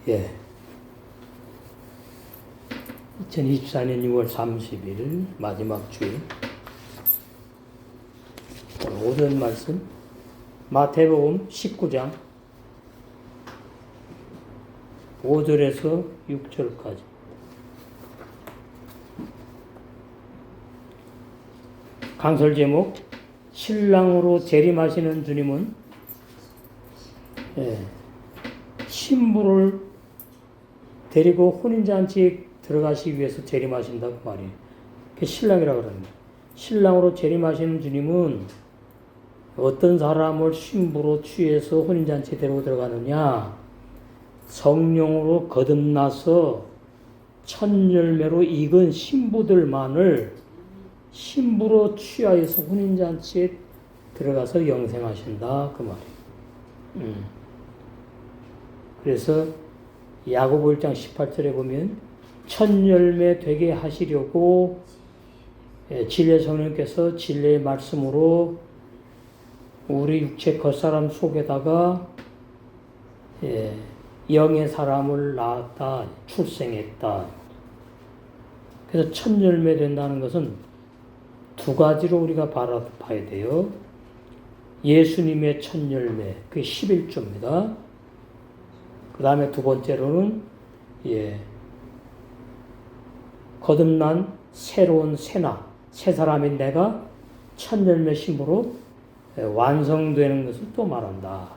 예. 2024년 6월 30일 마지막 주일 오늘 오전 말씀 마태복음 19장 5절에서 6절까지 강설 제목 신랑으로 재림하시는 주님은 신부를 데리고 혼인잔치에 들어가시기 위해서 재림하신다고 말이에요. 그게 신랑이라고 그럽니다. 신랑으로 재림하시는 주님은 어떤 사람을 신부로 취해서 혼인잔치에 데리고 들어가느냐? 성령으로 거듭나서 첫 열매로 익은 신부들만을 신부로 취하여서 혼인잔치에 들어가서 영생하신다 그 말이에요. 그래서 야고보 1장 18절에 보면 첫 열매 되게 하시려고 진리의 성령께서 진리의 말씀으로 우리 육체 겉사람 속에다가 영의 사람을 낳았다, 출생했다. 그래서 첫 열매 된다는 것은 두 가지로 우리가 봐야 돼요. 예수님의 첫 열매, 그게 11조입니다. 그 다음에 두 번째로는 거듭난 새로운 새나 새 사람인 내가 첫 열매 신부로 완성되는 것을 또 말한다.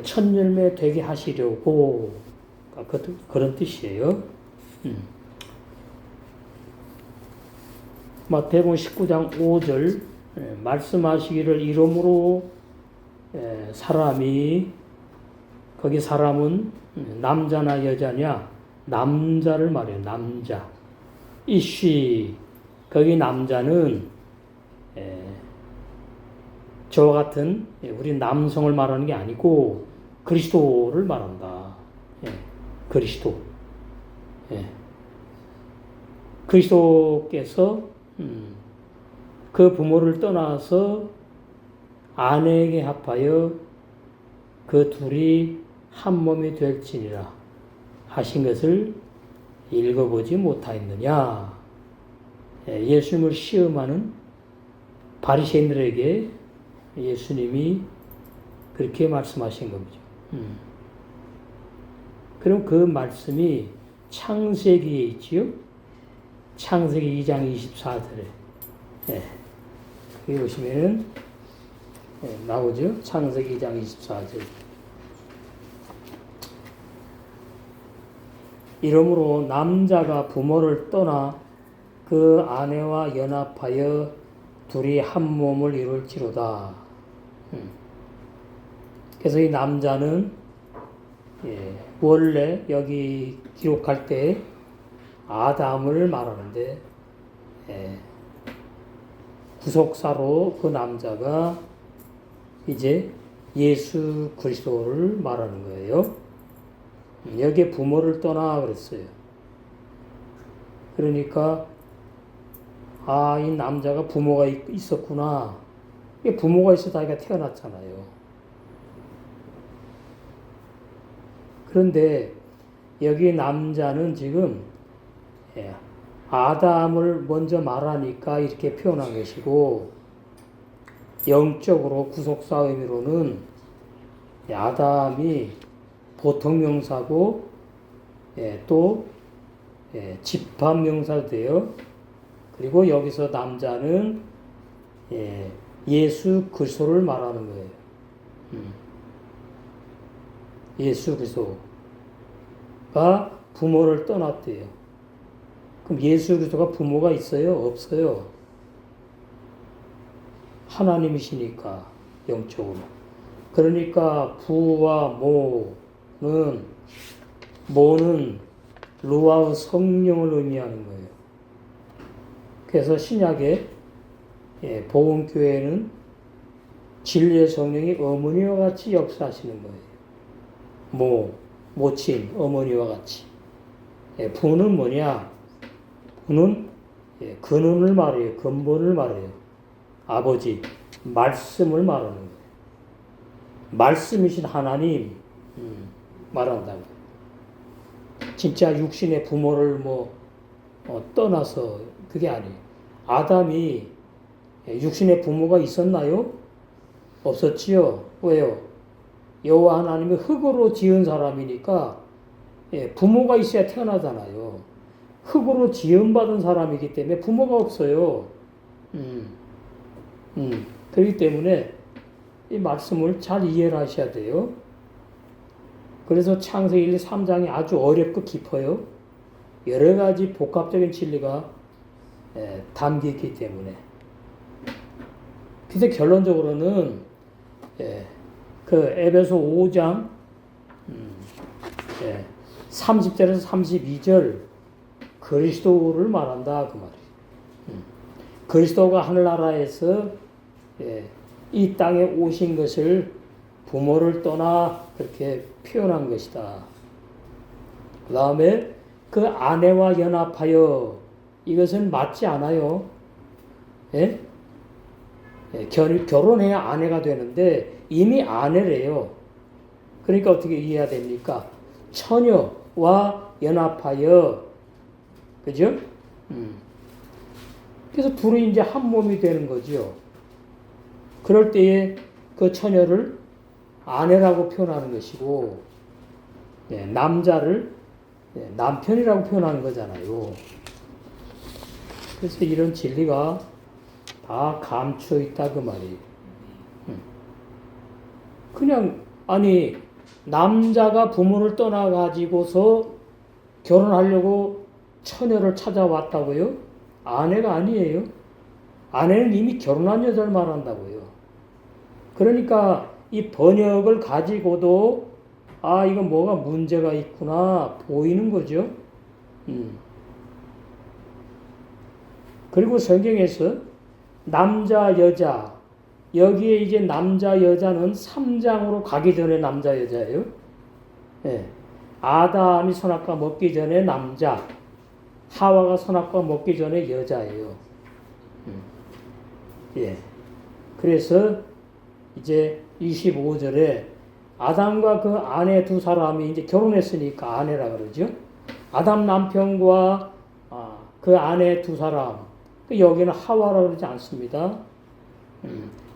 첫 열매 되게 하시려고 그런 뜻이에요. 마태복음 19장 5절 말씀하시기를 이러므로 사람이 거기 사람은 남자나 여자냐? 남자를 말해요. 남자. 이씨 거기 남자는 저와 같은 우리 남성을 말하는 게 아니고 그리스도를 말한다. 그리스도. 그리스도께서 그 부모를 떠나서 아내에게 합하여 그 둘이 한 몸이 될지니라 하신 것을 읽어보지 못하였느냐. 예수님을 시험하는 바리새인들에게 예수님이 그렇게 말씀하신 겁니다. 그럼 그 말씀이 창세기에 있지요. 창세기 2장 24절에 여기 보시면은 나오죠. 창세기 2장 24절. 이러므로 남자가 부모를 떠나 그 아내와 연합하여 둘이 한 몸을 이룰지로다. 그래서 이 남자는 원래 여기 기록할 때 아담을 말하는데 구속사로 그 남자가 이제 예수 그리스도를 말하는 거예요. 여기에 부모를 떠나 그랬어요. 그러니까 이 남자가 부모가 있었구나. 부모가 있어서 아이가 태어났잖아요. 그런데 여기 남자는 지금 아담을 먼저 말하니까 이렇게 표현한 것이고 영적으로 구속사 의미로는 아담이 보통 명사고 또 집합 명사도 돼요. 그리고 여기서 남자는 예수 그리스도를 말하는 거예요. 예수 그리스도가 부모를 떠났대요. 그럼 예수 그리스도가 부모가 있어요? 없어요? 하나님이시니까 영적으로. 그러니까 부와 모는 루아의 성령을 의미하는 거예요. 그래서 신약에 복음교회는 진리의 성령이 어머니와 같이 역사하시는 거예요. 모친 어머니와 같이. 부는 뭐냐? 부는 근원을 말해요. 근본을 말해요. 아버지, 말씀을 말하는 거예요. 말씀이신 하나님 말한다고. 진짜 육신의 부모를 떠나서 그게 아니에요. 아담이 육신의 부모가 있었나요? 없었지요. 왜요? 여호와 하나님이 흙으로 지은 사람이니까 부모가 있어야 태어나잖아요. 흙으로 지음받은 사람이기 때문에 부모가 없어요. 그렇기 때문에 이 말씀을 잘 이해를 하셔야 돼요. 그래서 창세기 1, 3장이 아주 어렵고 깊어요. 여러 가지 복합적인 진리가 담기기 때문에. 그래서 결론적으로는 그 에베소 5장 30절에서 32절 그리스도를 말한다 그 말이에요. 그리스도가 하늘나라에서 이 땅에 오신 것을 부모를 떠나 그렇게 표현한 것이다. 그 다음에 그 아내와 연합하여 이것은 맞지 않아요. 예? 결혼해야 아내가 되는데 이미 아내래요. 그러니까 어떻게 이해해야 됩니까? 처녀와 연합하여, 그죠? 그래서 둘이 이제 한 몸이 되는 거죠. 그럴 때에 그 처녀를 아내라고 표현하는 것이고, 남자를 남편이라고 표현하는 거잖아요. 그래서 이런 진리가 다 감춰 있다 그 말이에요. 그냥 아니 남자가 부모를 떠나가지고서 결혼하려고 처녀를 찾아왔다고요? 아내가 아니에요. 아내는 이미 결혼한 여자를 말한다고요. 그러니까 이 번역을 가지고도 이건 뭐가 문제가 있구나 보이는 거죠. 그리고 성경에서 남자 여자 여기에 이제 남자 여자는 3장으로 가기 전에 남자 여자예요. 아담이 선악과 먹기 전에 남자, 하와가 선악과 먹기 전에 여자예요. 그래서 이제 25절에 아담과 그 아내 두 사람이 이제 결혼했으니까 아내라 그러죠. 아담 남편과 그 아내 두 사람, 여기는 하와라 그러지 않습니다.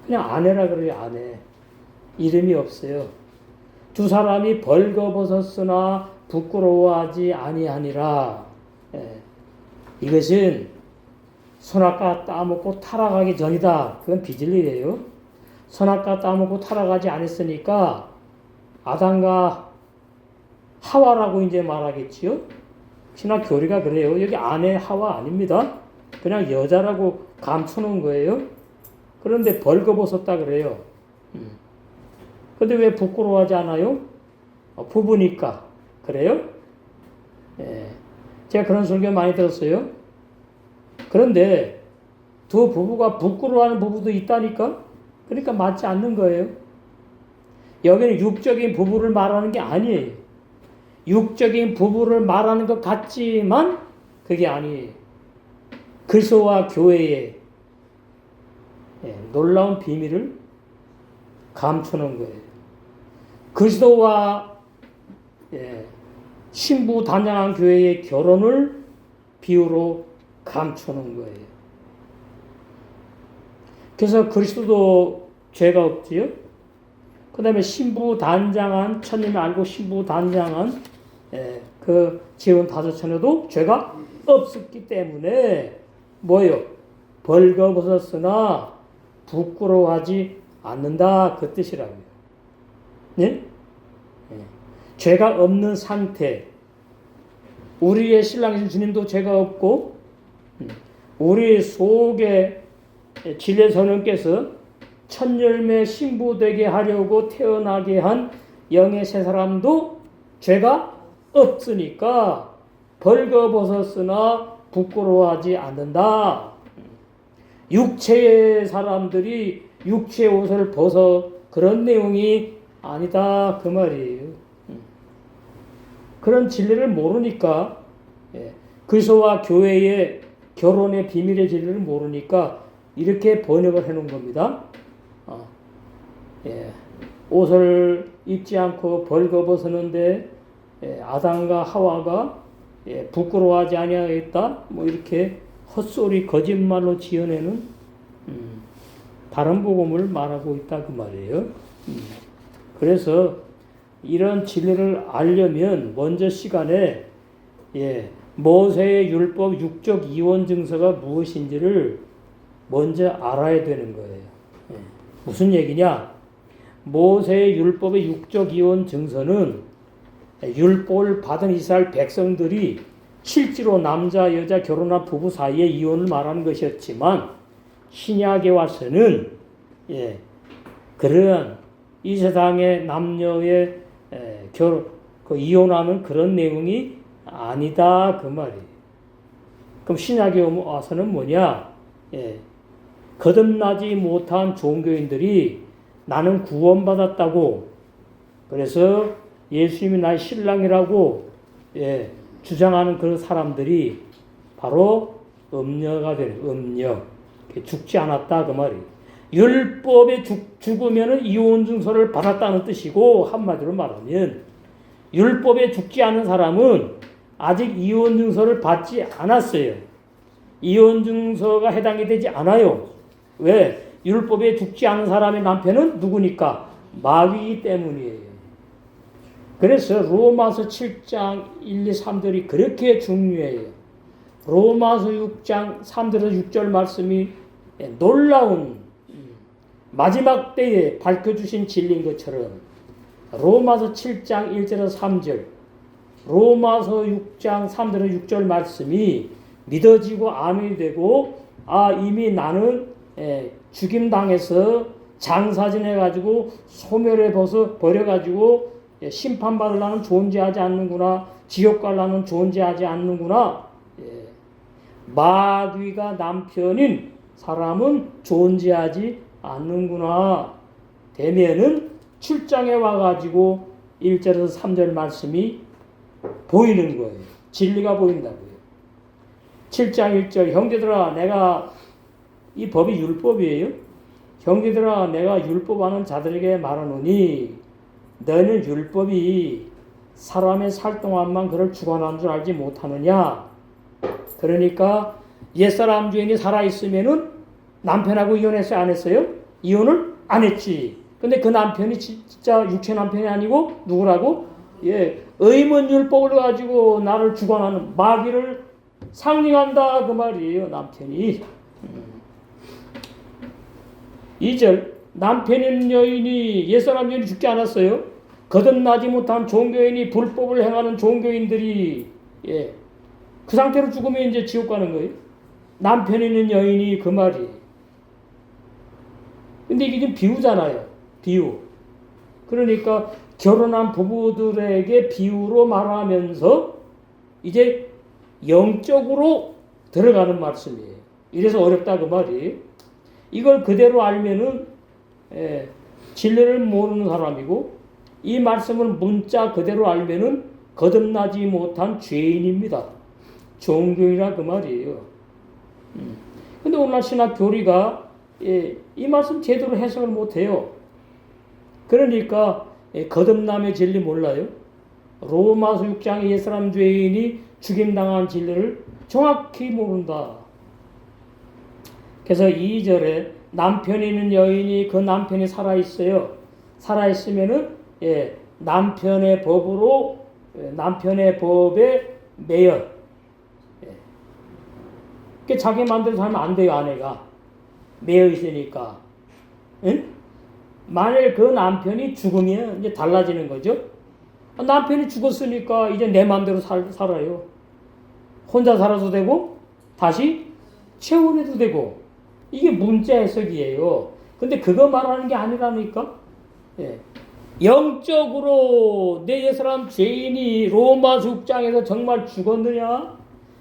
그냥 아내라 그래요. 아내. 이름이 없어요. 두 사람이 벌거벗었으나 부끄러워하지 아니하니라. 이것은 선악과 따먹고 타락하기 전이다. 그건 비진리예요. 선악과 따먹고 타락하지 않았으니까 아담과 하와라고 이제 말하겠지요. 신학 교리가 그래요. 여기 아내 하와 아닙니다. 그냥 여자라고 감춰놓은 거예요. 그런데 벌거벗었다 그래요. 근데 왜 부끄러워하지 않아요? 부부니까. 그래요? 제가 그런 설교 많이 들었어요. 그런데 두 부부가 부끄러워하는 부부도 있다니까? 그러니까 맞지 않는 거예요. 여기는 육적인 부부를 말하는 게 아니에요. 육적인 부부를 말하는 것 같지만 그게 아니에요. 그리스도와 교회의 놀라운 비밀을 감추는 거예요. 그리스도와 신부 단장한 교회의 결혼을 비유로 감추는 거예요. 그래서 그리스도도 죄가 없지요. 그 다음에 신부 단장한 천님이 알고 신부 단장한 그 지은 다섯 처녀도 죄가 없었기 때문에 뭐예요? 벌거벗었으나 부끄러워하지 않는다 그 뜻이라고요. 네? 죄가 없는 상태. 우리의 신랑이신 주님도 죄가 없고 우리 속에 진례 선언께서 첫 열매 신부 되게 하려고 태어나게 한 영의 세 사람도 죄가 없으니까 벌거벗었으나 부끄러워하지 않는다. 육체의 사람들이 육체의 옷을 벗어 그런 내용이 아니다 그 말이에요. 그런 진리를 모르니까 그리스도와 교회의 결혼의 비밀의 진리를 모르니까 이렇게 번역을 해놓은 겁니다. 옷을 입지 않고 벌거벗었는데 아담과 하와가 부끄러워하지 아니하였다. 뭐 이렇게 헛소리 거짓말로 지어내는 다른 복음을 말하고 있다 그 말이에요. 그래서 이런 진리를 알려면 먼저 시간에 모세의 율법 육적 이혼 증서가 무엇인지를 먼저 알아야 되는 거예요. 무슨 얘기냐? 모세의 율법의 육적 이혼 증서는 율법을 받은 이스라엘 백성들이 실제로 남자 여자 결혼한 부부 사이의 이혼을 말하는 것이었지만 신약에 와서는 그러한 이 세상의 남녀의 이혼하는 그런 내용이 아니다 그 말이에요. 그럼 신약에 와서는 뭐냐? 거듭나지 못한 종교인들이 나는 구원받았다고 그래서 예수님이 나의 신랑이라고 주장하는 그런 사람들이 바로 음녀가 되는 음녀. 죽지 않았다 그 말이에요. 율법에 죽으면 이혼 증서를 받았다는 뜻이고 한마디로 말하면 율법에 죽지 않은 사람은 아직 이혼 증서를 받지 않았어요. 이혼 증서가 해당이 되지 않아요. 왜? 율법에 죽지 않은 사람의 남편은 누구니까? 마귀이기 때문이에요. 그래서 로마서 7장 1, 2, 3절이 그렇게 중요해요. 로마서 6장 3절에서 6절 말씀이 놀라운 마지막 때에 밝혀주신 진리인 것처럼 로마서 7장 1절에서 3절 로마서 6장 3절에서 6절 말씀이 믿어지고 아멘이 되고 이미 나는 죽임당해서 장사진해가지고 소멸에 버려가지고 심판받으려는 존재하지 않는구나. 지옥 갈라는 존재하지 않는구나. 마귀가 남편인 사람은 존재하지 않는구나. 되면은 7장에 와가지고 1절에서 3절 말씀이 보이는 거예요. 진리가 보인다고요. 7장 1절 형제들아 내가 이 법이 율법이에요. 형제들아 내가 율법하는 자들에게 말하노니 너는 율법이 사람의 살 동안만 그를 주관하는 줄 알지 못하느냐. 그러니까 옛사람 주인이 살아있으면은 남편하고 이혼했어요? 안 했어요? 이혼을 안 했지. 근데 그 남편이 진짜 육체 남편이 아니고 누구라고? 의문율법을 가지고 나를 주관하는 마귀를 상징한다 그 말이에요. 남편이. 2절 남편인 여인이 옛사람 여인이 죽지 않았어요. 거듭나지 못한 종교인이 불법을 행하는 종교인들이 그 상태로 죽으면 이제 지옥 가는 거예요. 남편 있는 여인이 그 말이에요. 근데 이게 좀 비유잖아요. 비유. 그러니까 결혼한 부부들에게 비유로 말하면서 이제 영적으로 들어가는 말씀이에요. 이래서 어렵다 그 말이에요. 이걸 그대로 알면은 진리를 모르는 사람이고 이 말씀을 문자 그대로 알면은 거듭나지 못한 죄인입니다. 종교이라 그 말이에요. 근데 오늘날 신학 교리가 이 말씀 제대로 해석을 못해요. 그러니까 거듭남의 진리 몰라요. 로마서 6장의 옛사람 죄인이 죽임당한 진리를 정확히 모른다. 그래서 2절에 남편이 있는 여인이 그 남편이 살아있어요. 살아있으면은 남편의 법으로 남편의 법에 매여. 자기 마음대로 살면 안 돼요. 아내가 매여 있으니까. 응? 만일 그 남편이 죽으면 이제 달라지는 거죠. 남편이 죽었으니까 이제 내 마음대로 살아요. 혼자 살아도 되고 다시 채원해도 되고. 이게 문자 해석이에요. 근데 그거 말하는 게 아니라니까. 영적으로 내 옛사람 죄인이 로마 6장에서 정말 죽었느냐?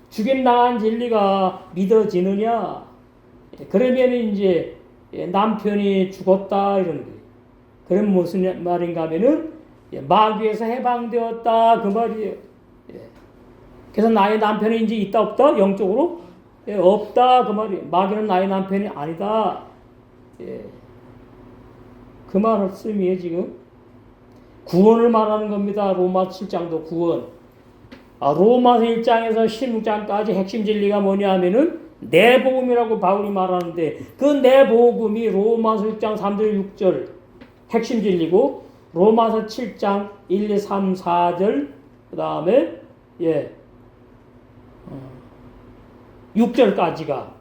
죽임 당한 진리가 믿어지느냐? 그러면 이제 남편이 죽었다 이런 거예요. 그럼 무슨 말인가 하면은 마귀에서 해방되었다 그 말이에요. 그래서 나의 남편이 이제 있다 없다? 영적으로? 없다 그 말이에요. 마귀는 나의 남편이 아니다. 그 말씀이에요 지금. 구원을 말하는 겁니다. 로마 7장도 구원. 로마서 1장에서 16장까지 핵심 진리가 뭐냐 하면은 내복음이라고 바울이 말하는데 그 내복음이 로마서 6장 3절 6절 핵심 진리고 로마서 7장 1, 2, 3, 4절 그 다음에 6절까지가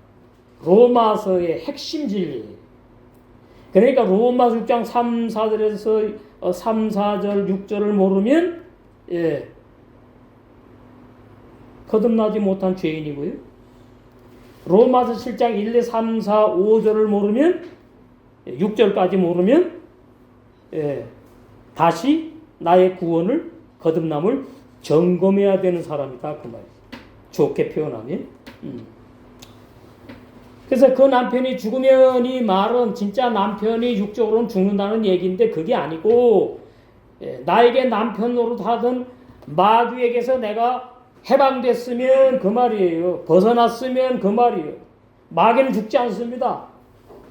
로마서의 핵심 진리. 그러니까 로마서 6장 3, 4절에서 3, 4절, 6절을 모르면 거듭나지 못한 죄인이고요. 로마서 7장 1, 2, 3, 4, 5절을 모르면 6절까지 모르면 다시 나의 구원을 거듭남을 점검해야 되는 사람이다 그 말이에요. 좋게 표현하면. 그래서 그 남편이 죽으면 이 말은 진짜 남편이 육적으로는 죽는다는 얘기인데 그게 아니고 나에게 남편 노릇하던 마귀에게서 내가 해방됐으면 그 말이에요. 벗어났으면 그 말이에요. 마귀는 죽지 않습니다.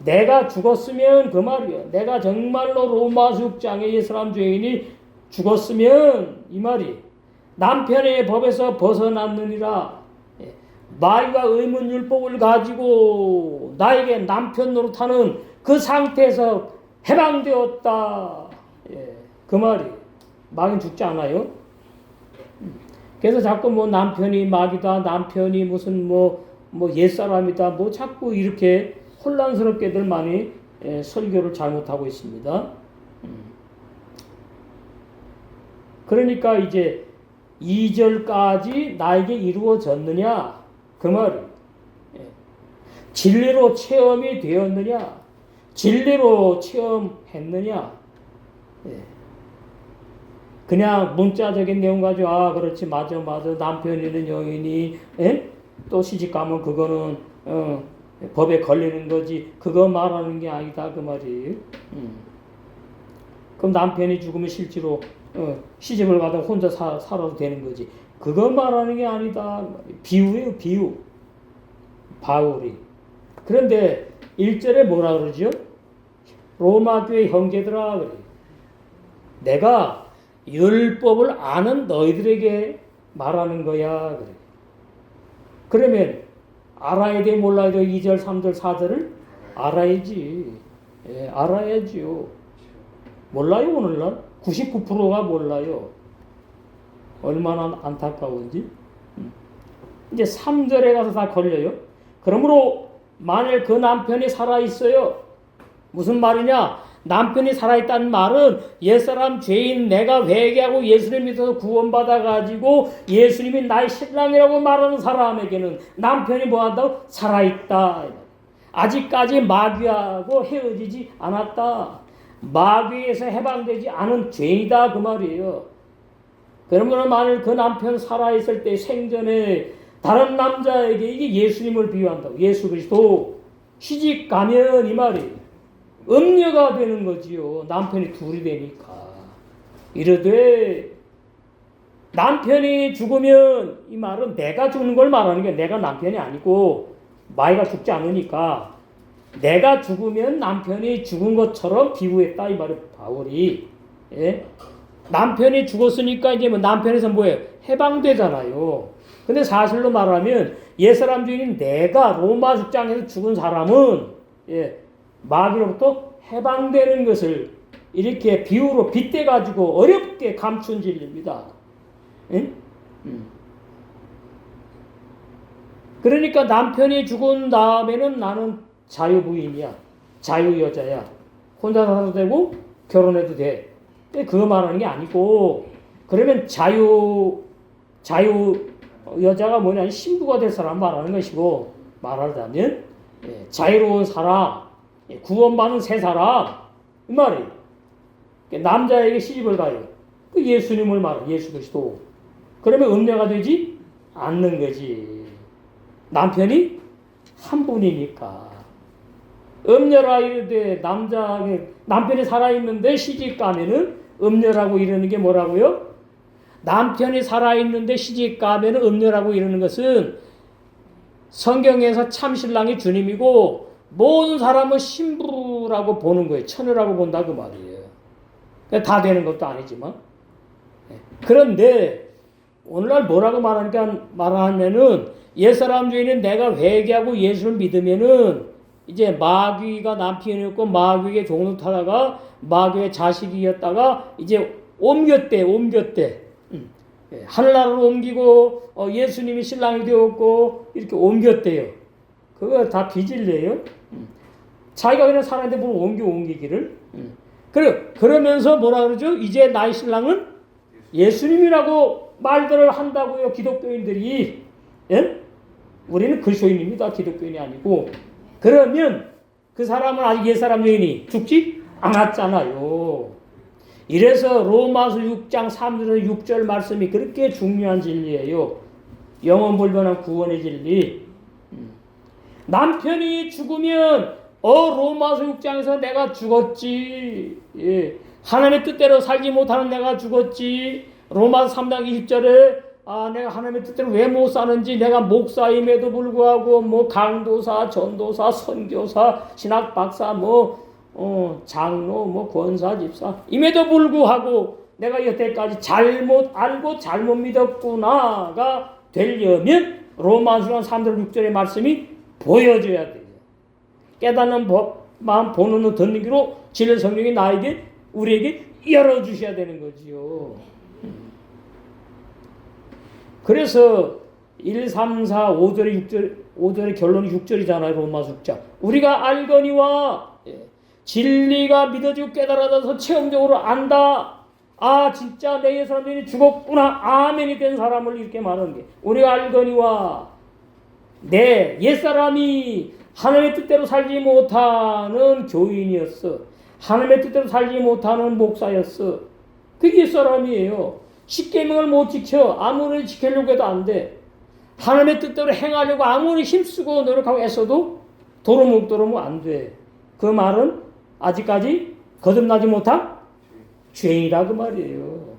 내가 죽었으면 그 말이에요. 내가 정말로 로마서 6장의 옛사람 죄인이 죽었으면 이 말이 남편의 법에서 벗어났느니라. 마귀가 의문율법을 가지고 나에게 남편 노릇하는 그 상태에서 해방되었다. 그 말이 마귀는 죽지 않아요. 그래서 자꾸 뭐 남편이 마귀다, 남편이 무슨 뭐 옛사람이다, 뭐 자꾸 이렇게 혼란스럽게들 많이 설교를 잘못하고 있습니다. 그러니까 이제 2절까지 나에게 이루어졌느냐 그 말은 진리로 체험이 되었느냐, 진리로 체험했느냐. 그냥 문자적인 내용 가지고 그렇지 맞아 남편이는 여인이 또 시집가면 그거는 법에 걸리는 거지 그거 말하는 게 아니다 그 말이에요. 그럼 남편이 죽으면 실제로 시집을 가다 혼자 살아도 되는 거지 그거 말하는 게 아니다. 비유예요 비유. 바울이. 그런데 1절에 뭐라 그러죠? 로마 교회 형제들아 그래. 내가 율법을 아는 너희들에게 말하는 거야 그래. 그러면 알아야 돼 몰라야 돼 2절 3절 4절을 알아야지. 알아야지요. 몰라요 오늘날? 99%가 몰라요. 얼마나 안타까운지. 이제 3절에 가서 다 걸려요. 그러므로 만일 그 남편이 살아있어요. 무슨 말이냐? 남편이 살아있다는 말은 옛사람 죄인 내가 회개하고 예수님 믿어서 구원받아가지고 예수님이 나의 신랑이라고 말하는 사람에게는 남편이 뭐한다고? 살아있다. 아직까지 마귀하고 헤어지지 않았다. 마귀에서 해방되지 않은 죄인이다 그 말이에요. 그러면 만일 그 남편 살아있을 때 생전에 다른 남자에게 이게 예수님을 비유한다고. 예수 그리스도 시집 가면 이 말이 음녀가 되는 거지요. 남편이 둘이 되니까. 이러되 남편이 죽으면 이 말은 내가 죽는 걸 말하는 게 내가 남편이 아니고 마귀가 죽지 않으니까 내가 죽으면 남편이 죽은 것처럼 비유했다 이 말이에요. 바울이. 남편이 죽었으니까 이제 뭐 남편에서 뭐예요? 해방되잖아요. 근데 사실로 말하면 옛사람 주인인 내가 로마 직장에서 죽은 사람은 마귀로부터 해방되는 것을 이렇게 비유로 빗대가지고 어렵게 감춘 진리입니다. 그러니까 남편이 죽은 다음에는 나는 자유부인이야. 자유여자야. 혼자 살아도 되고 결혼해도 돼. 그거 말하는 게 아니고 그러면 자유여자가 뭐냐 신부가 될 사람 말하는 것이고 말하자면 자유로운 사람 구원받은 새 사람 이 말이에요. 남자에게 시집을 가요. 그 예수님을 말해 예수 그리스도. 그러면 음녀가 되지 않는 거지. 남편이 한 분이니까. 음녀라 이르되 남편이 살아있는데 시집 가면은 음녀라고 이러는 게 뭐라고요? 남편이 살아있는데 시집 가면은 음녀라고 이러는 것은 성경에서 참 신랑이 주님이고 모든 사람은 신부라고 보는 거예요. 처녀라고 본다 그 말이에요. 다 되는 것도 아니지만. 그런데 오늘날 뭐라고 말하냐면은 옛사람 중에는 내가 회개하고 예수를 믿으면은 이제 마귀가 남편이었고 마귀의 종로 타다가 마귀의 자식이었다가 이제 옮겼대. 하늘나라로 옮기고 예수님이 신랑이 되었고 이렇게 옮겼대요. 그거 다 빚을래요. 자기가 그냥 사는데 뭘 옮기기를. 그러면서 뭐라 그러죠? 이제 나의 신랑은 예수님이라고 말들을 한다고요. 기독교인들이. 예? 우리는 그리스도인입니다. 기독교인이 아니고. 그러면 그 사람은 아직 옛사람 여인이 죽지 않았잖아요. 이래서 로마서 6장 3절에서 6절 말씀이 그렇게 중요한 진리예요. 영원불변한 구원의 진리. 남편이 죽으면 로마서 6장에서 내가 죽었지. 예. 하나님의 뜻대로 살지 못하는 내가 죽었지. 로마서 3장 20절에 내가 하나님의 뜻대로 왜 못 사는지, 내가 목사임에도 불구하고 뭐 강도사, 전도사, 선교사, 신학 박사, 장로, 권사, 집사 임에도 불구하고 내가 여태까지 잘못 알고 잘못 믿었구나가 되려면 로마서 3절 6절의 말씀이 보여줘야 돼요. 깨닫는 마음, 보는 눈, 듣는 귀로 진리 성령이 우리에게 열어주셔야 되는 거지요. 그래서 1, 3, 4, 5절의 5절의 결론이 6절이잖아요. 로마서 6장. 우리가 알거니와 진리가 믿어지고 깨달아져서 체험적으로 안다. 진짜 내 옛사람들이 죽었구나. 아멘이 된 사람을 이렇게 말하는 게, 우리가 알거니와 내 옛사람이 하나님의 뜻대로 살지 못하는 교인이었어. 하나님의 뜻대로 살지 못하는 목사였어. 그게 옛사람이에요. 십계명을 못 지켜. 아무리 지키려고 해도 안 돼. 하나님의 뜻대로 행하려고 아무리 힘쓰고 노력하고 애써도 도루묵도루묵 안 돼. 그 말은 아직까지 거듭나지 못한 죄인이라 그 말이에요.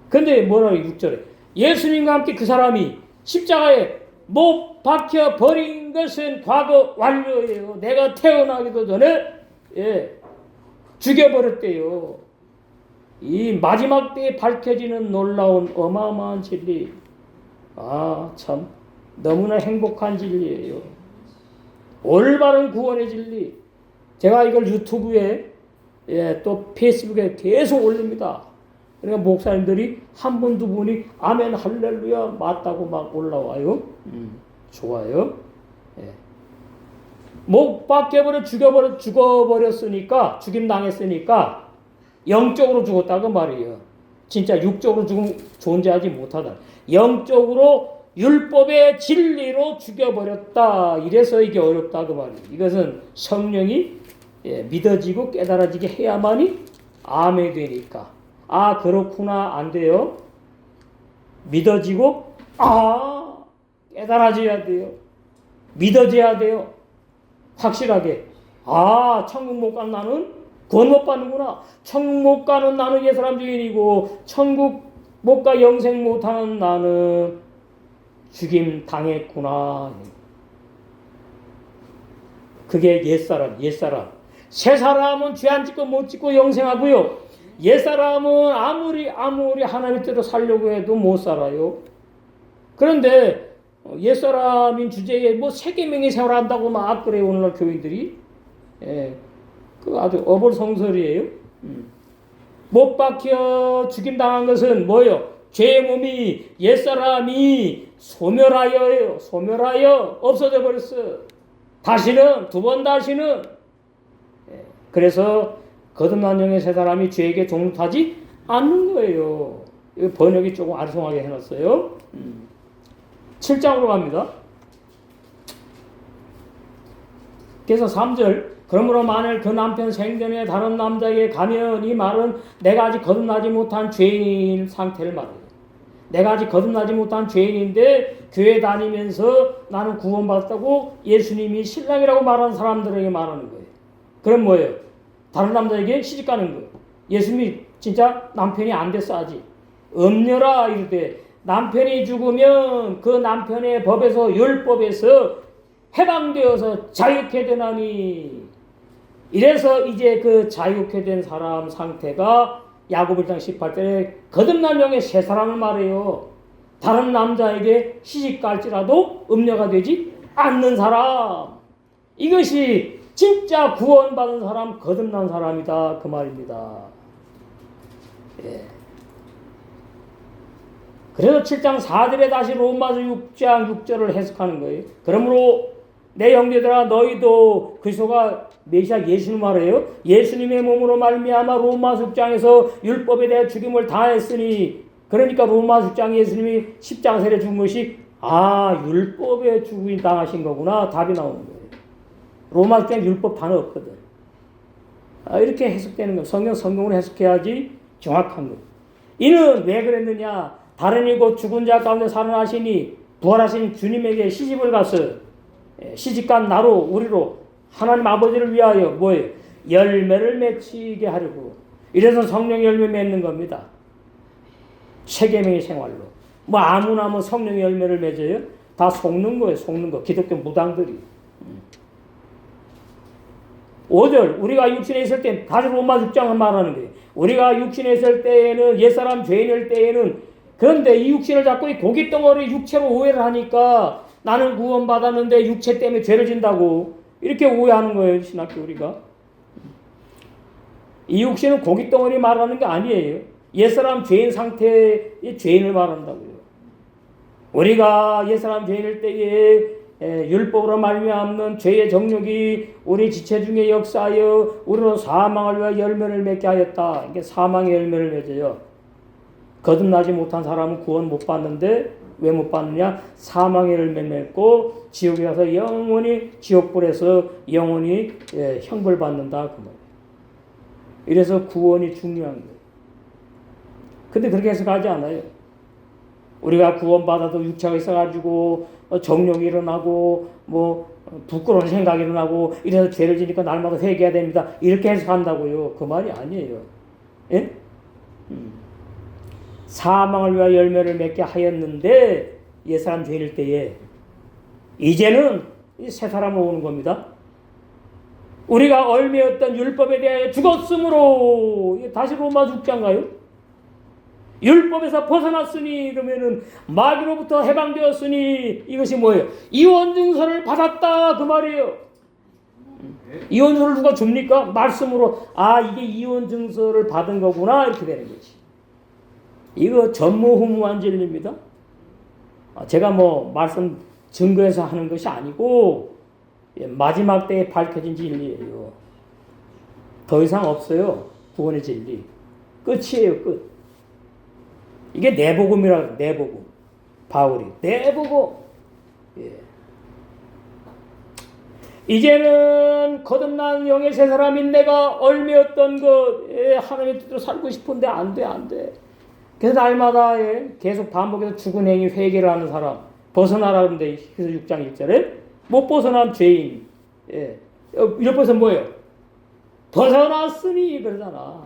근데 뭐라고 6절에 예수님과 함께 그 사람이 십자가에 못 박혀 버린 것은 과거 완료예요. 내가 태어나기도 전에 죽여버렸대요. 이 마지막 때에 밝혀지는 놀라운 어마어마한 진리. 참 너무나 행복한 진리예요. 올바른 구원의 진리. 제가 이걸 유튜브에 또 페이스북에 계속 올립니다. 그러니까 목사님들이 한 분, 두 분이 아멘 할렐루야 맞다고 막 올라와요. 좋아요. 못 박혀버려 죽어버렸으니까, 죽임당했으니까 영적으로 죽었다고 말이에요. 진짜 육적으로 존재하지 못하다. 영적으로 율법의 진리로 죽여버렸다. 이래서 이게 어렵다 그 말이에요. 이것은 성령이 믿어지고 깨달아지게 해야만이 아멘이 되니까. 그렇구나. 안 돼요. 믿어지고 깨달아져야 돼요. 믿어져야 돼요. 확실하게. 천국 못 간 나는 구원 못 받는구나. 천국 못 가는 나는 옛사람 주인이고, 천국 못 가 영생 못하는 나는 죽임 당했구나. 그게 옛사람. 새 사람은 죄 안 짓고 못 짓고 영생하고요. 옛사람은 아무리 하나님의 뜻대로 살려고 해도 못 살아요. 그런데 옛사람인 주제에 세계명의 생활한다고 막 그래요. 오늘날 교인들이. 그 아주 어불성설이에요. 못 박혀 죽임당한 것은 뭐예요? 죄의 몸이, 옛사람이 소멸하여 없어져 버렸어. 두 번 다시는. 그래서 거듭난 영의 새 사람이 죄에게 종록하지 않는 거예요. 번역이 조금 아리송하게 해놨어요. 7장으로 갑니다. 그래서 3절, 그러므로 만일 그 남편 생전에 다른 남자에게 가면, 이 말은 내가 아직 거듭나지 못한 죄인 상태를 말해요. 내가 아직 거듭나지 못한 죄인인데 교회 다니면서 나는 구원받았다고 예수님이 신랑이라고 말하는 사람들에게 말하는 거예요. 그럼 뭐예요? 다른 남자에게 시집가는 거예요. 예수님이 진짜 남편이 안 됐어 아직. 엄녀라 이럴 남편이 죽으면 그 남편의 법에서, 율법에서 해방되어서 자유케 되나니 이래서 이제 그 자유케 된 사람 상태가 야고보 1장 18절에 거듭난 영의 새 사람을 말해요. 다른 남자에게 시집갈지라도 음녀가 되지 않는 사람. 이것이 진짜 구원받은 사람, 거듭난 사람이다 그 말입니다. 예. 그래서 7장 4절에 다시 로마서 6장 6절을 해석하는 거예요. 그러므로 내 형제들아 너희도 그리스도가 메시아 예수님 말이에요. 예수님의 몸으로 말미암아 로마서 6장에서 율법에 대해 죽임을 당했으니, 그러니까 로마서 6장 예수님이 십자가에 죽은 것이 율법에 죽임 당하신 거구나 답이 나오는 거예요. 로마서 6장에 율법 단어 없거든. 이렇게 해석되는 거예요. 성경으로 해석해야지 정확한 거예요. 이는 왜 그랬느냐? 다른 이고 죽은 자 가운데 살아나시니 부활하신 주님에게 시집을 갔어요. 시집간 나로 우리로 하나님 아버지를 위하여 뭐예요? 열매를 맺히게 하려고. 이래서 성령 열매 맺는 겁니다. 세계명의 생활로. 아무나 성령 열매를 맺어요? 다 속는 거예요. 속는 거. 기독교 무당들이. 5절 우리가 육신에 있을 때 다시 로마 6장을 말하는 거예요. 우리가 육신에 있을 때에는 옛사람 죄인일 때에는, 그런데 이 육신을 잡고 이 고깃덩어리 육체로 오해를 하니까 나는 구원받았는데 육체 때문에 죄를 진다고 이렇게 오해하는 거예요. 신학교 우리가. 이 육신은 고깃덩어리 말하는 게 아니에요. 옛사람 죄인 상태의 죄인을 말한다고요. 우리가 옛사람 죄인일 때에 율법으로 말미암는 죄의 정욕이 우리 지체 중에 역사하여 우리로 사망을 위하여 열매를 맺게 하였다. 이게 사망의 열매를 맺어요. 거듭나지 못한 사람은 구원 못 받는데 왜 못 받느냐? 사망의 열매를 맺고 지옥에 가서 영원히 지옥불에서 영원히 형벌 받는다 그 말이에요. 이래서 구원이 중요한 거예요. 근데 그렇게 해석하지 않아요. 우리가 구원받아도 육체가 있어가지고 정욕이 일어나고 부끄러운 생각이 일어나고 이래서 죄를 지니까 날마다 회개해야 됩니다. 이렇게 해석한다고요. 그 말이 아니에요. 예? 사망을 위하여 열매를 맺게 하였는데 옛사람 죄일 때에 이제는 새 사람으로 오는 겁니다. 우리가 얽매였던 율법에 대하여 죽었으므로, 다시 로마 6장 가요. 율법에서 벗어났으니, 그러면은 마귀로부터 해방되었으니 이것이 뭐예요? 이원증서를 받았다 그 말이에요. 이원증서를 누가 줍니까? 말씀으로 이게 이원증서를 받은 거구나 이렇게 되는 거지. 이거 전무후무한 진리입니다. 제가 말씀 증거해서 하는 것이 아니고 마지막 때에 밝혀진 진리예요. 더 이상 없어요. 구원의 진리. 끝이에요. 끝. 이게 내복음이라고. 내복음. 바울이 내복음. 이제는 거듭난 영의 새 사람인 내가 얽매였던 하나님의 뜻대로 살고 싶은데 안 돼. 그래서 날마다 계속 반복해서 죽은 행위 회개를 하는 사람 벗어나라 그러는데 그래서 6장 1절에 못 벗어난 죄인. 율법에서 뭐예요? 벗어났으니 그러잖아.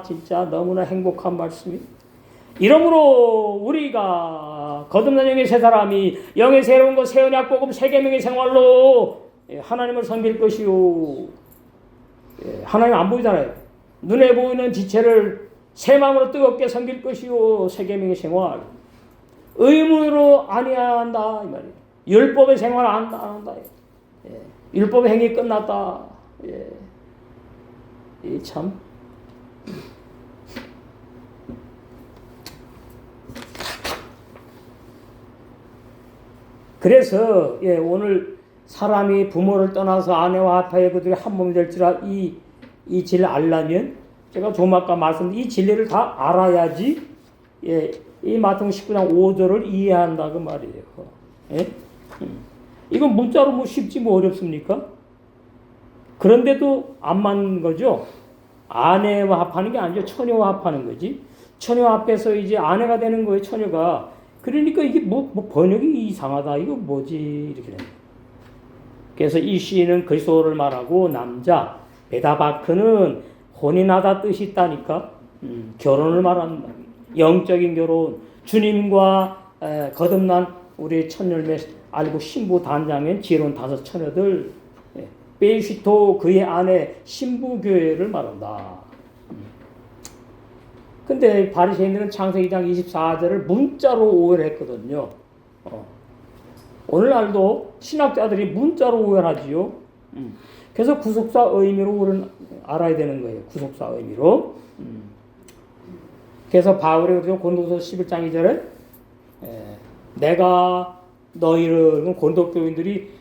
진짜 너무나 행복한 말씀이. 이러므로 우리가 거듭난 영의 새 사람이 영의 새로운 것 새 언약 복음 새 계명의 생활로 하나님을 섬길 것이요. 하나님 안 보이잖아요. 눈에 보이는 지체를 새 마음으로 뜨겁게 섬길 것이요. 새 계명의 생활. 의무로 안 해야 한다 이 말이에요. 율법의 생활 안 한다. 율법의 행위 끝났다. 참. 그래서 오늘 사람이 부모를 떠나서 아내와 합하여 그들이 한 몸이 될지라 이 진리를 알려면 제가 좀 아까 말씀드린 이 진리를 다 알아야지 이 마태복음 19장 5절을 이해한다 그 말이에요. 이건 문자로 쉽지 어렵습니까? 그런데도 안 맞는 거죠. 아내와 합하는 게 아니죠. 처녀와 합하는 거지. 처녀 앞에서 이제 아내가 되는 거예요. 처녀가. 그러니까 이게 번역이 이상하다. 이거 뭐지? 이렇게 됩니다. 그래서 이 시인은 그리스도를 말하고 남자 베다바크는 혼인하다 뜻이 있다니까. 결혼을 말한다. 영적인 결혼. 주님과 거듭난 우리 첫 열매 알고 신부 단장인 지혜로운 다섯 처녀들, 베이시토 그의 아내 신부교회를 말한다. 근데 바리새인들은 창세기 2장 24절을 문자로 오해를 했거든요. 오늘날도 신학자들이 문자로 오해를 하지요. 그래서 구속사 의미로 우리는 알아야 되는 거예요. 구속사 의미로. 그래서 바울이 고린도서 11장 2절에 내가 너희를, 고린도교인들이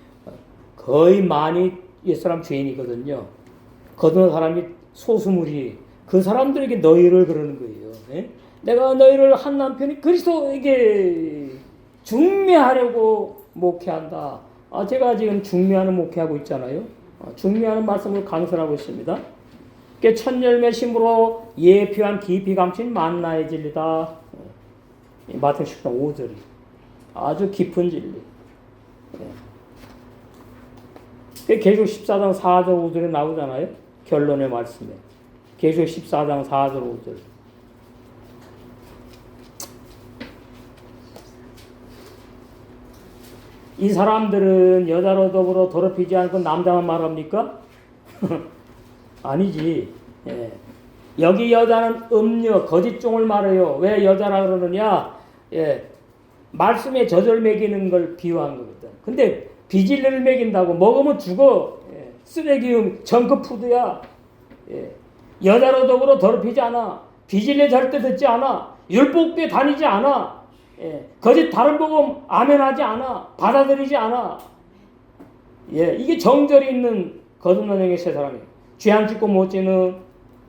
거의 많이 옛사람 죄인이거든요. 거듭난 사람이 소수물이, 그 사람들에게 너희를 그러는 거예요. 내가 너희를 한 남편이 그리스도에게 중매하려고 목회한다. 제가 지금 중매하는 목회하고 있잖아요. 중매하는 말씀을 강설하고 있습니다. 첫 열매 심으로 예표한 깊이 감춘 만나의 진리다. 마태복음 10장 5절이 아주 깊은 진리. 계시록 14장 4절 5절에 나오잖아요. 결론의 말씀에. 계시록 14장 4절 5절. 이 사람들은 여자로 더불어 더럽히지 않고 남자만 말합니까? 아니지. 여기 여자는 음녀, 거짓종을 말해요. 왜 여자라 그러느냐? 말씀에 젖을 먹이는 걸 비유한 거거든. 근데 비질레를 먹인다고 먹으면 죽어. 쓰레기 정크푸드야. 여자로 더불어 더럽히지 않아. 비질레 절대 듣지 않아. 율법교에 다니지 않아. 거짓 다른 복음 아멘하지 않아. 받아들이지 않아. 이게 정절이 있는 거듭난 영의 세 사람이에요. 죄 안 짓고 못 지는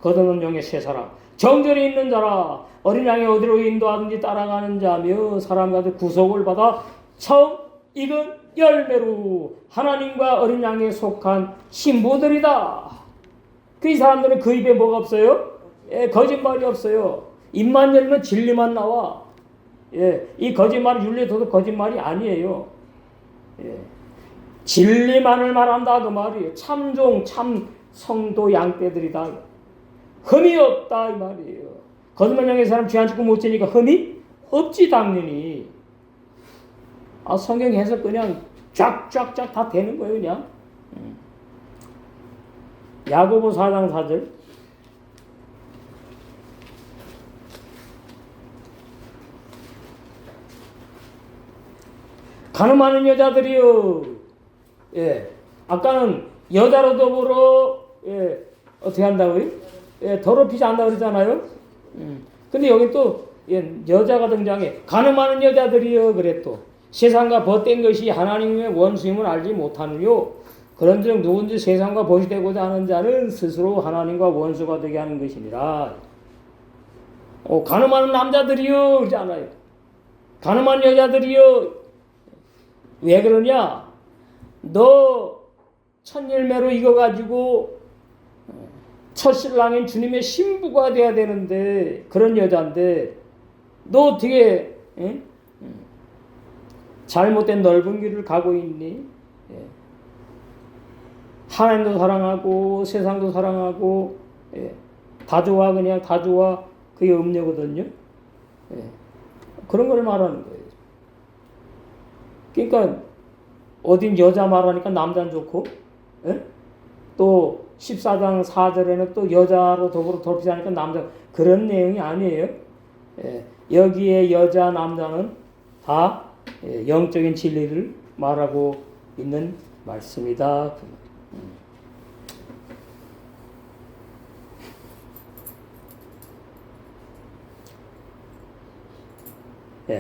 거듭난 영의 세 사람. 정절이 있는 자라. 어린 양이 어디로 인도하든지 따라가는 자며 사람과도 구속을 받아 처음 익은 열매로 하나님과 어린 양에 속한 신부들이다. 그 이 사람들은 그 입에 뭐가 없어요? 거짓말이 없어요. 입만 열면 진리만 나와. 이 거짓말은 윤리도도 거짓말이 아니에요. 진리만을 말한다 그 말이에요. 참종, 참 성도 양떼들이다. 흠이 없다 이 말이에요. 거듭난 영의 사람 죄 안 짓고 못 지니까 흠이 없지 당연히. 성경 해석 그냥 쫙쫙쫙 다 되는 거예요 그냥. 야고보 4장 4절. 가늠하는 여자들이요. 아까는 여자로 더불어 어떻게 한다고요? 더럽히지 않는다고 그러잖아요. 근데 여기 또 여자가 등장해. 가늠하는 여자들이요. 그래 또. 세상과 벗된 것이 하나님의 원수임을 알지 못하느뇨. 그런즉 누군지 세상과 벗이 되고자 하는 자는 스스로 하나님과 원수가 되게 하는 것이니라. 가늠하는 남자들이요. 그러지 않아요. 가늠한 여자들이요. 왜 그러냐? 너 첫 열매로 익어가지고 첫 신랑인 주님의 신부가 돼야 되는데 그런 여자인데 너 어떻게 잘못된 넓은 길을 가고 있니? 하나님도 사랑하고 세상도 사랑하고 다 좋아 그냥 다 좋아 그게 음료거든요. 그런 걸 말하는 거예요. 그러니까 어딘 여자 말하니까 남자는 좋고 또 14장 4절에는 또 여자로 더불어 더럽히지 않으니까 남자 그런 내용이 아니에요. 여기에 여자 남자는 다 영적인 진리를 말하고 있는 말씀이다.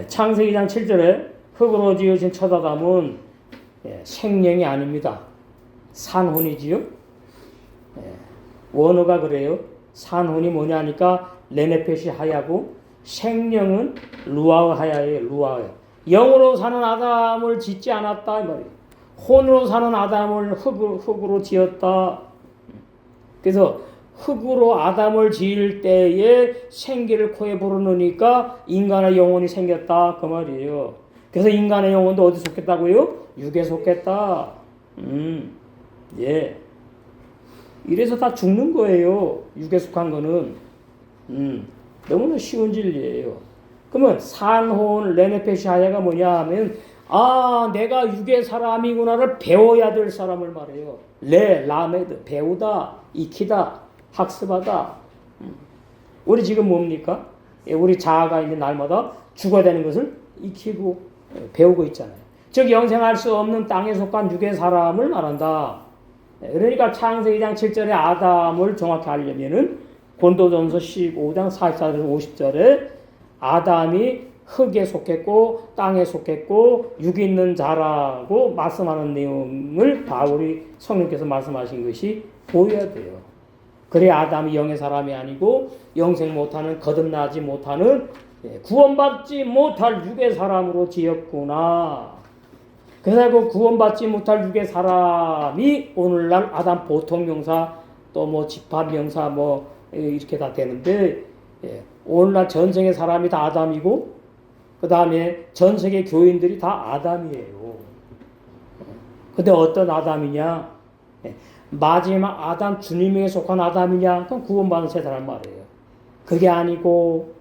창세기 2장 7절에 흙으로 지으신 첫 아담은 생명이 아닙니다. 산혼이지요. 원어가 그래요. 산혼이 뭐냐니까 레네펫이 하야고 생명은 루아의 하야예요. 루아예요. 영으로 사는 아담을 짓지 않았다 이 말이에요. 혼으로 사는 아담을 흙으로 지었다. 그래서 흙으로 아담을 지을 때에 생기를 코에 불어넣으니까 인간의 영혼이 생겼다 그 말이에요. 그래서 인간의 영혼도 어디 속했다고요? 육에 속했다. 이래서 다 죽는 거예요. 육에 속한 거는. 너무나 쉬운 진리예요. 그러면 산혼 레네페시아야가 뭐냐 하면 내가 육의 사람이구나를 배워야 될 사람을 말해요. 라메드, 배우다, 익히다, 학습하다. 우리 지금 뭡니까? 우리 자아가 있는 날마다 죽어야 되는 것을 익히고 배우고 있잖아요. 즉 영생할 수 없는 땅에 속한 육의 사람을 말한다. 그러니까 창세기 2장 7절에 아담을 정확히 알려면은 고린도전서 15장 44절 50절에 아담이 흙에 속했고 땅에 속했고 육이 있는 자라고 말씀하는 내용을 바울이 성령께서 말씀하신 것이 보여야 돼요. 그래 아담이 영의 사람이 아니고 영생 못하는 거듭나지 못하는 구원받지 못할 육의 사람으로 지었구나. 그래서 그 구원받지 못할 육의 사람이 오늘날 아담 보통명사 또 뭐 집합명사 뭐 이렇게 다 되는데 오늘날 전생의 사람이 다 아담이고 그 다음에 전세계 교인들이 다 아담이에요. 근데 어떤 아담이냐? 마지막 아담 주님에게 속한 아담이냐? 그건 구원받은 새 사람 말이에요. 그게 아니고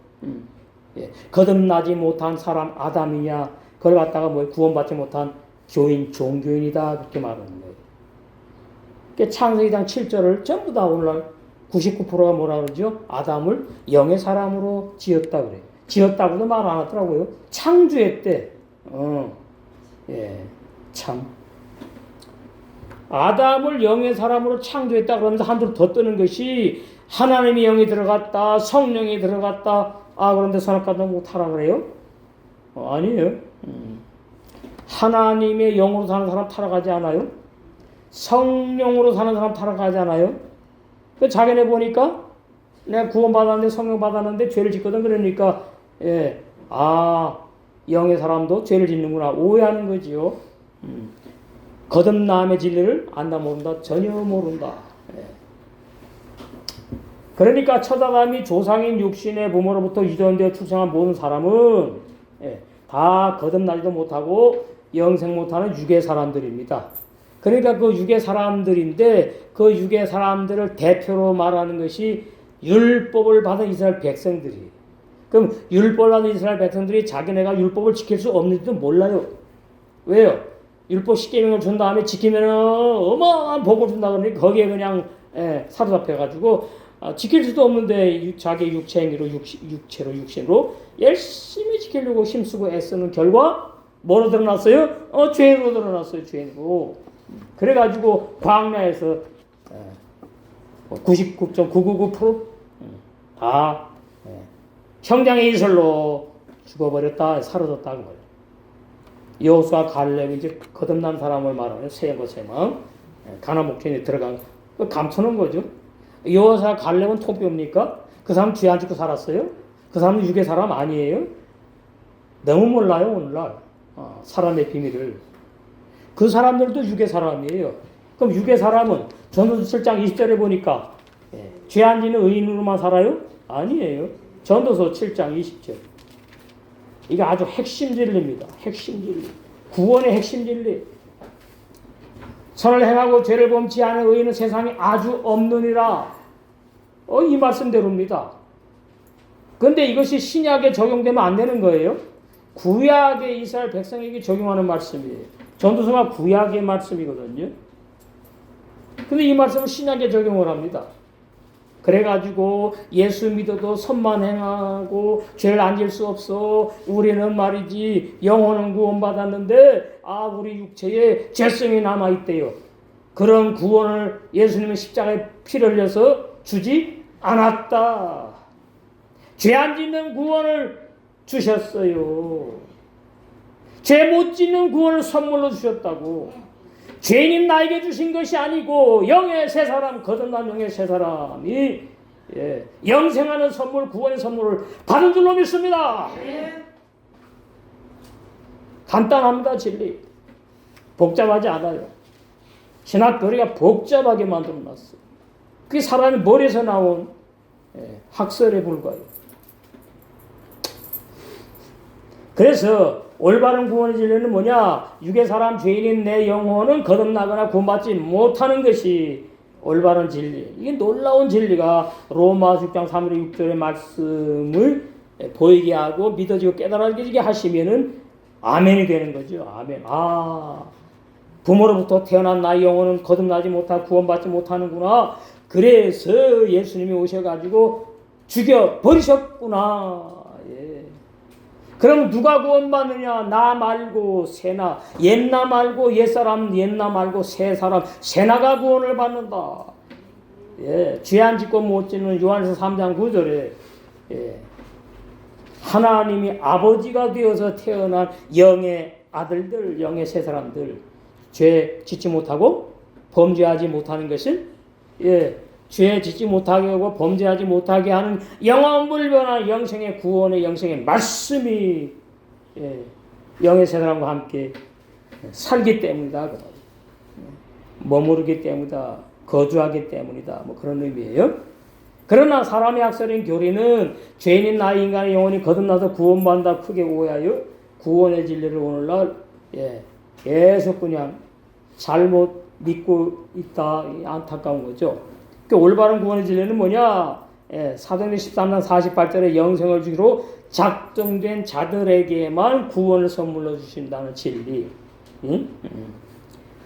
거듭나지 못한 사람 아담이냐? 그걸 갖다가 뭐 구원받지 못한 교인, 종교인이다 그렇게 말하는 거예요. 창세기 2장 7절을 전부 다 오늘날 99%가 뭐라 그러죠? 아담을 영의 사람으로 지었다 그래요. 지었다고도 말 안 하더라고요. 창조했대. 참. 아담을 영의 사람으로 창조했다 그러면서 한줄 더 뜨는 것이 하나님의 영이 들어갔다, 성령이 들어갔다. 그런데 선악과도 못하라 그래요? 아니에요. 하나님의 영으로 사는 사람 타락하지 않아요? 성령으로 사는 사람 타락하지 않아요? 자기네 보니까 내가 구원받았는데 성령 받았는데 죄를 짓거든. 그러니까 영의 사람도 죄를 짓는구나 오해하는 거지요. 거듭남의 진리를 안다 모른다 전혀 모른다. 그러니까 첫 아담이 조상인 육신의 부모로부터 유전되어 출생한 모든 사람은 다 거듭나지도 못하고 영생 못하는 육의 사람들입니다. 그러니까 그 육의 사람들인데 그 육의 사람들을 대표로 말하는 것이 율법을 받은 이스라엘 백성들이. 그럼 율법을 받은 이스라엘 백성들이 자기네가 율법을 지킬 수 없는지도 몰라요. 왜요? 율법 10계명을 준 다음에 지키면 어마어마한 복을 준다 그러니 거기에 그냥 사로잡혀가지고 지킬 수도 없는데 자기 육체 행위로 육체로 육신으로 열심히 지키려고 힘쓰고 애쓰는 결과 뭐로 드러났어요? 죄로 드러났어요. 죄로. 그래가지고 광야에서 99.999% 형장의 이슬로 죽어버렸다, 사라졌다고 말해요. 여호수아 갈렙이 이제 거듭난 사람을 말하는 세마세망 가나안 목전에 들어간 감추는 거죠. 여호수아 갈렙은 통뼈입니까? 그 사람 죄 안 짓고 살았어요? 그 사람은 육의 사람 아니에요? 너무 몰라요 오늘날 사람의 비밀을. 그 사람들도 육의 사람이에요. 그럼 육의 사람은 전도서 7장 20절에 보니까 죄 안 짓는 의인으로만 살아요? 아니에요. 전도서 7장 20절. 이게 아주 핵심 진리입니다. 핵심 진리. 구원의 핵심 진리. 선을 행하고 죄를 범치 않은 의인은 세상에 아주 없느니라. 이 말씀대로입니다. 그런데 이것이 신약에 적용되면 안 되는 거예요. 구약의 이스라엘 백성에게 적용하는 말씀이에요. 전도서가 구약의 말씀이거든요. 근데 이 말씀을 신약에 적용을 합니다. 그래가지고 예수 믿어도 선만 행하고 죄를 안 질 수 없어. 우리는 말이지 영혼은 구원받았는데 우리 육체에 죄성이 남아있대요. 그런 구원을 예수님은 십자가에 피를 흘려서 주지 않았다. 죄 안 짓는 구원을 주셨어요. 죄 못 짓는 구원을 선물로 주셨다고. 죄인인 나에게 주신 것이 아니고 영의 새 사람, 거듭난 영의 새 사람이 영생하는 선물, 구원의 선물을 받은 줄로 믿습니다. 간단합니다. 진리. 복잡하지 않아요. 신학 교리가 복잡하게 만들어놨어요. 그게 사람의 머리에서 나온 학설에 불과해요. 그래서 올바른 구원의 진리는 뭐냐? 육의 사람 죄인인 내 영혼은 거듭나거나 구원받지 못하는 것이 올바른 진리. 이게 놀라운 진리가 로마 6장 3절 6절의 말씀을 보이게 하고 믿어지고 깨달아지게 하시면은 아멘이 되는 거죠. 아멘. 부모로부터 태어난 나의 영혼은 거듭나지 못하고 구원받지 못하는구나. 그래서 예수님이 오셔가지고 죽여버리셨구나. 예. 그럼 누가 구원받느냐? 나 말고 새나, 옛나 말고 옛사람, 옛나 말고 새사람, 새나가 구원을 받는다. 예. 죄 안 짓고 못 짓는 요한서 3장 9절에 예. 하나님이 아버지가 되어서 태어난 영의 아들들, 영의 새 사람들, 죄 짓지 못하고 범죄하지 못하는 것을 죄 짓지 못하게 하고 범죄하지 못하게 하는 영원불변한 영생의 구원의 영생의 말씀이 영의 새 사람과 함께 살기 때문이다. 머무르기 때문이다. 거주하기 때문이다. 뭐 그런 의미예요. 그러나 사람의 악설인 교리는 죄인인 나의 인간의 영혼이 거듭나서 구원받는다 크게 오해하여 구원의 진리를 오늘날 계속 그냥 잘못 믿고 있다. 안타까운 거죠. 그 올바른 구원의 진리는 뭐냐? 사도행전 13장 48절에 영생을 주기로 작정된 자들에게만 구원을 선물로 주신다는 진리.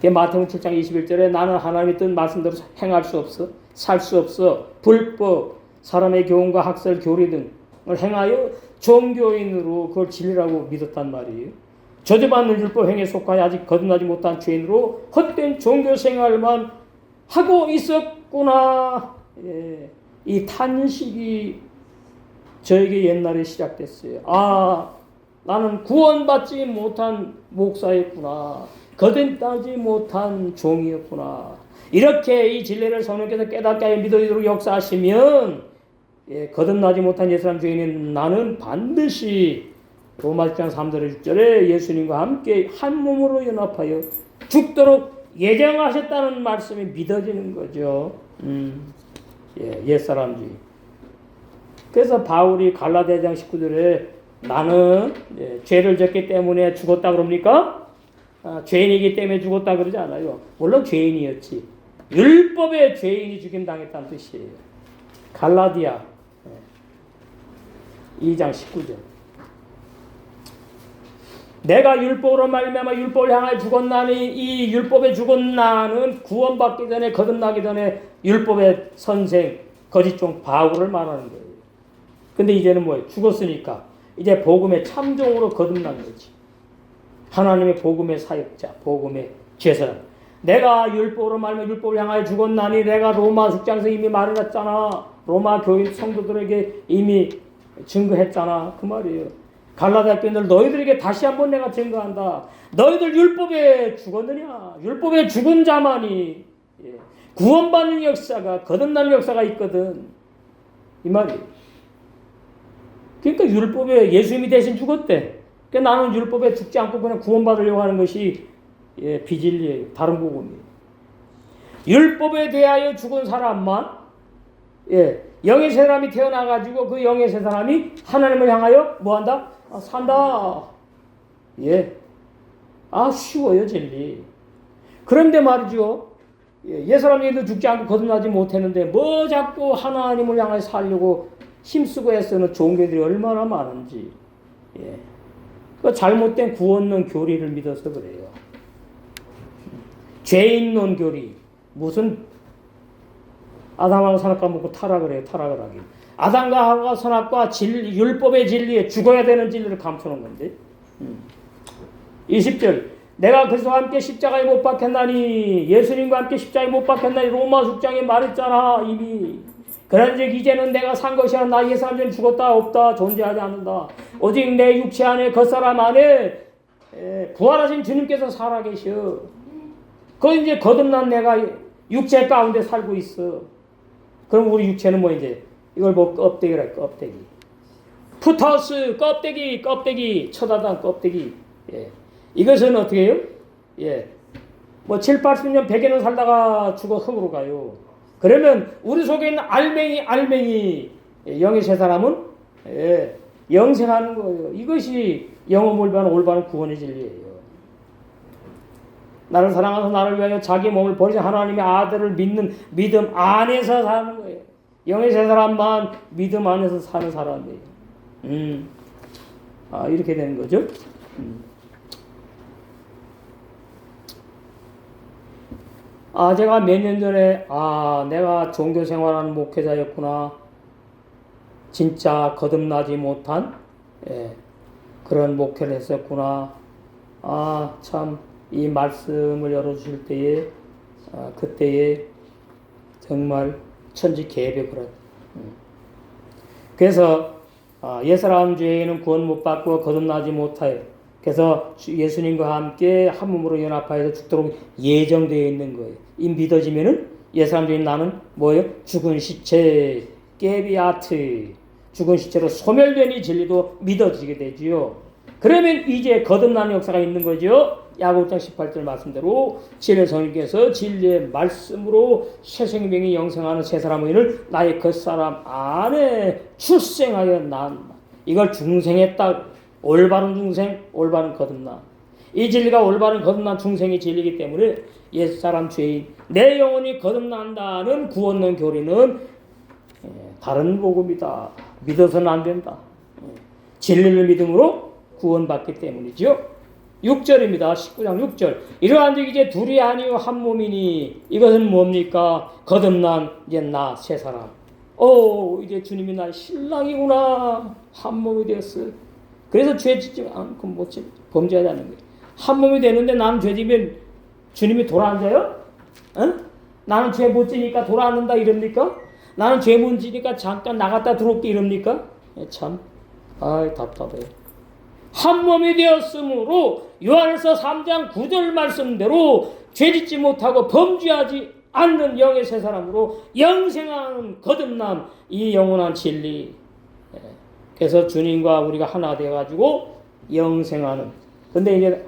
마태복음 7장 21절에 나는 하나님의 뜻 말씀대로 행할 수 없어. 살 수 없어. 불법, 사람의 교훈과 학설, 교리 등을 행하여 종교인으로 그걸 진리라고 믿었단 말이에요. 저주받는 율법 행위에 속하여 아직 거듭나지 못한 죄인으로 헛된 종교 생활만 하고 있었구나. 이 탄식이 저에게 옛날에 시작됐어요. 나는 구원받지 못한 목사였구나. 거듭나지 못한 종이었구나. 이렇게 이 진리를 성령께서 깨닫게 하여 믿어지도록 역사하시면 거듭나지 못한 옛사람 죄인인 나는 반드시 로마 10장 3절에 6절에 예수님과 함께 한 몸으로 연합하여 죽도록 예정하셨다는 말씀이 믿어지는 거죠. 옛사람주의. 그래서 바울이 갈라디아장 19절에 나는 죄를 졌기 때문에 죽었다 그럽니까? 죄인이기 때문에 죽었다 그러지 않아요. 물론 죄인이었지. 율법의 죄인이 죽임당했다는 뜻이에요. 갈라디아 2장 19절. 내가 율법으로 말미암아 율법을 향하여 죽었나니 이 율법에 죽은 나는 구원받기 전에 거듭나기 전에 율법의 선생 거짓종 바울을 말하는 거예요. 근데 이제는 뭐예요? 죽었으니까 이제 복음의 참종으로 거듭난 거지. 하나님의 복음의 사역자, 복음의 제사장. 내가 율법으로 말하면 율법을 향하여 죽었나니 내가 로마 6장에서 이미 말해놨잖아. 로마 교인 성도들에게 이미 증거했잖아. 그 말이에요. 갈라디아 교인들 너희들에게 다시 한번 내가 증거한다. 너희들 율법에 죽었느냐? 율법에 죽은 자만이 구원받는 역사가 거듭나는 역사가 있거든. 이 말이에요. 그러니까 율법에 예수님이 대신 죽었대. 그러니까 나는 율법에 죽지 않고 그냥 구원받으려고 하는 것이 비진리예요. 다른 복음이에요. 율법에 대하여 죽은 사람만 영의 새 사람이 태어나가지고 그 영의 새 사람이 하나님을 향하여 뭐한다? 산다. 쉬워요 진리. 그런데 말이죠. 옛사람들도 죽지 않고 거듭나지 못했는데 뭐 자꾸 하나님을 향하여 살려고 힘쓰고 애쓰는 종교들이 얼마나 많은지. 그 잘못된 구원론 교리를 믿어서 그래요. 죄인론 교리. 무슨 아담하고 선악과 먹고 타락을 해요. 타락을 하긴. 아담과 하와가 선악과 율법의 진리에 죽어야 되는 진리를 감추는 건데. 20절. 내가 그리스도와 함께 십자가에 못 박혔나니 예수님과 함께 십자가에 못 박혔나니 로마 6장에 말했잖아 이미. 그런즉 이제는 내가 산 것이 아니라 나의 삶은 죽었다 없다 존재하지 않는다. 오직 내 육체 안에 겉사람 안에 부활하신 주님께서 살아계셔. 그 이제 거듭난 내가 육체 가운데 살고 있어. 그럼 우리 육체는 뭐 이제 이걸 뭐 껍데기라 껍데기. 푸터스 껍데기 쳐다단 껍데기. 이것은 어떻게 해요? 뭐 7, 80년 100년 살다가 죽어 흙으로 가요. 그러면 우리 속에 있는 알맹이 영의 새 사람은 영생하는 거예요. 이것이 영원불변한 올바른 구원의 진리예요. 나를 사랑하서 나를 위하여 자기 몸을 버리신 하나님의 아들을 믿는 믿음 안에서 사는 거예요. 영의 새 사람만 믿음 안에서 사는 사람이에요. 이렇게 되는 거죠. 제가 몇 년 전에 내가 종교 생활하는 목회자였구나. 진짜 거듭나지 못한 그런 목회를 했었구나. 참 이 말씀을 열어주실 때에 그때에 정말 천지개벽을 그래서 옛사람 죄에는 구원 못 받고 거듭나지 못하여 그래서 예수님과 함께 한 몸으로 연합하여서 죽도록 예정되어 있는 거예요. 이 믿어지면은 옛사람 죄인 나는 뭐예요? 죽은 시체 깨비아트 죽은 시체로 소멸된 이 진리도 믿어지게 되지요. 그러면 이제 거듭나는 역사가 있는 거죠. 야고보장 18절 말씀대로 진리의 성령께서 진리의 말씀으로 새 생명이 영생하는 새 사람을 나의 겉사람 안에 출생하여 낳는다. 이걸 중생했다. 올바른 중생, 올바른 거듭남. 이 진리가 올바른 거듭난 중생의 진리이기 때문에 옛사람 죄인 내 영혼이 거듭난다는 구원론 교리는 다른 복음이다. 믿어서는 안 된다. 진리를 믿음으로 구원받기 때문이죠. 6절입니다. 19장 6절. 이러한 즉 이제 둘이 아니요 한 몸이니 이것은 뭡니까? 거듭난 이제 나 새 사람. 이제 주님이 나의 신랑이구나. 한 몸이 되었어요. 그래서 죄 짓지 않고 못 범죄하자는 거예요. 한 몸이 되는데 나는 죄 지면 주님이 돌아앉아요? 나는 죄 못 지니까 돌아앉는다 이럽니까? 나는 죄 못 지니까 잠깐 나갔다 들어올게 이럽니까? 참 답답해요. 한 몸이 되었으므로 요한에서 3장 9절 말씀대로 죄짓지 못하고 범죄하지 않는 영의 새 사람으로 영생하는 거듭남 이 영원한 진리. 그래서 주님과 우리가 하나 되어가지고 영생하는. 근데 이제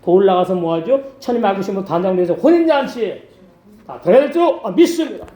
더 올라가서 뭐하죠? 천이 맑으시면 단장돼서 혼인잔치에 다 들어갈 줄 믿습니다.